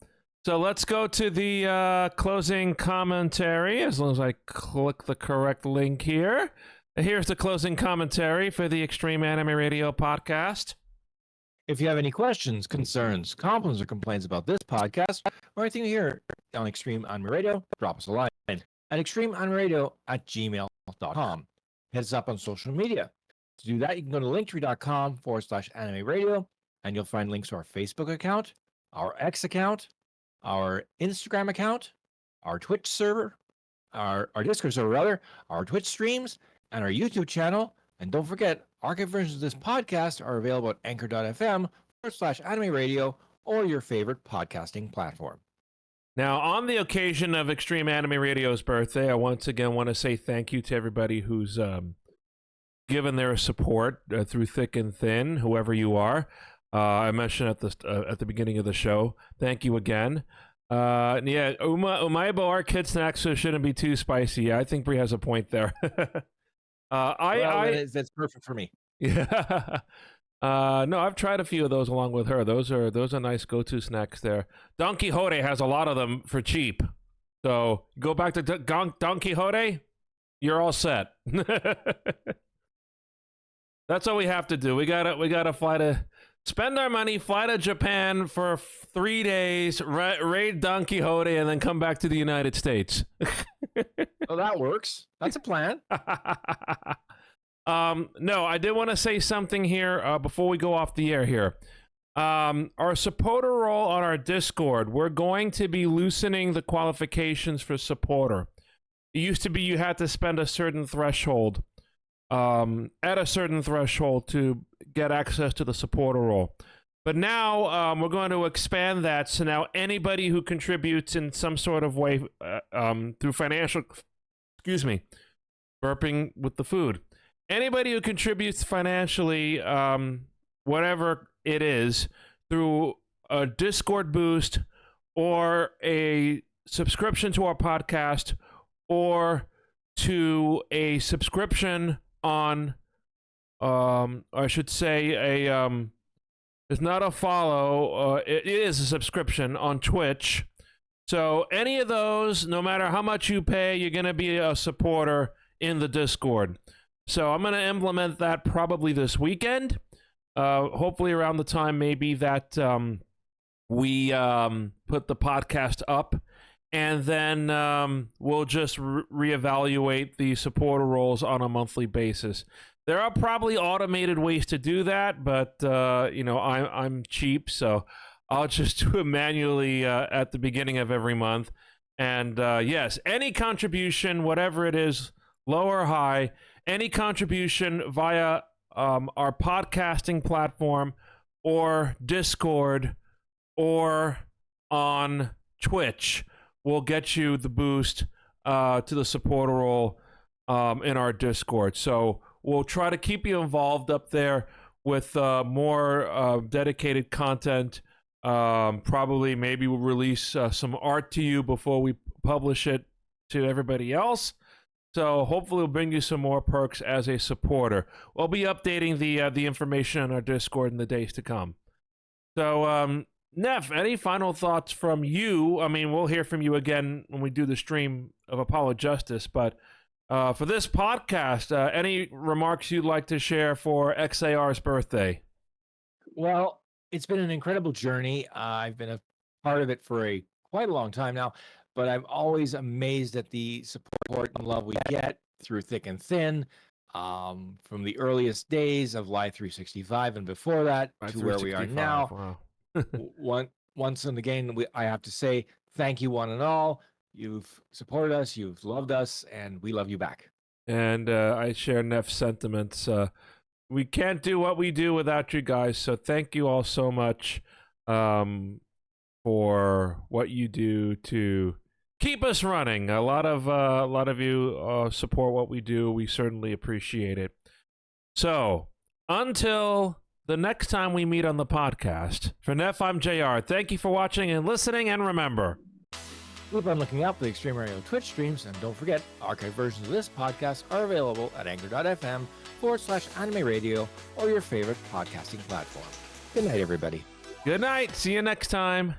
let's go to the closing commentary, as long as I click the correct link here. Here's the closing commentary for the Extreme Anime Radio podcast. If you have any questions, concerns, compliments, or complaints about this podcast, or anything you hear on Extreme Anime Radio, drop us a line at extremeanimeradio@gmail.com. Hit us up on social media. To do that, you can go to linktree.com/anime radio, and you'll find links to our Facebook account, our X account, our Instagram account, our Twitch server, our Discord server, rather, our Twitch streams, and our YouTube channel. And don't forget, archive versions of this podcast are available at anchor.fm/anime radio or your favorite podcasting platform. Now, on the occasion of Extreme Anime Radio's birthday, I once again want to say thank you to everybody who's given their support through thick and thin, whoever you are. I mentioned at the beginning of the show. Thank you again. Yeah, Umaibo, our kid snacks shouldn't be too spicy. I think Brie has a point there. That's perfect for me. Yeah. No, I've tried a few of those along with her. Those are nice go-to snacks there. Don Quixote has a lot of them for cheap. So go back to Don Quixote, you're all set. That's all we have to do. We gotta spend our money, fly to Japan for 3 days, raid Don Quixote, and then come back to the United States. Oh, that works. That's a plan. No, I did want to say something here before we go off the air here. Our supporter role on our Discord, we're going to be loosening the qualifications for supporter. It used to be you had to spend a certain threshold. At a certain threshold to get access to the supporter role. But now we're going to expand that, so now anybody who contributes in some sort of way through financial, burping with the food. Anybody who contributes financially, whatever it is, through a Discord boost or a subscription to our podcast or to a subscription on I should say it's not a follow, it is a subscription on Twitch. So any of those, no matter how much you pay, you're going to be a supporter in the Discord. So I'm going to implement that probably this weekend. Hopefully around the time maybe that we put the podcast up. And then we'll just reevaluate the supporter roles on a monthly basis. There are probably automated ways to do that, but you know, I'm cheap, so I'll just do it manually at the beginning of every month. And yes, any contribution, whatever it is, low or high, any contribution via our podcasting platform or Discord or on Twitch will get you the boost to the supporter role in our Discord. So we'll try to keep you involved up there with more dedicated content. Probably maybe we'll release some art to you before we publish it to everybody else. So hopefully we'll bring you some more perks as a supporter. We'll be updating the information on our Discord in the days to come. So Nef, any final thoughts from you? I mean, we'll hear from you again when we do the stream of Apollo Justice, but for this podcast, any remarks you'd like to share for XAR's birthday? Well, it's been an incredible journey. I've been a part of it for quite a long time now, but I'm always amazed at the support and love we get through thick and thin, from the earliest days of Live 365 and before that to where we are now. Wow. Once and again, I have to say thank you, one and all. You've supported us, you've loved us, and we love you back. And I share Nef's sentiments. We can't do what we do without you guys, so thank you all so much for what you do to keep us running. A lot of you support what we do. We certainly appreciate it. So until the next time we meet on the podcast, for Nef, I'm JR. Thank you for watching and listening, and remember, keep on looking out for the Extreme Radio Twitch streams, and don't forget, archived versions of this podcast are available at anchor.fm/anime radio or your favorite podcasting platform. Good night, everybody. Good night. See you next time.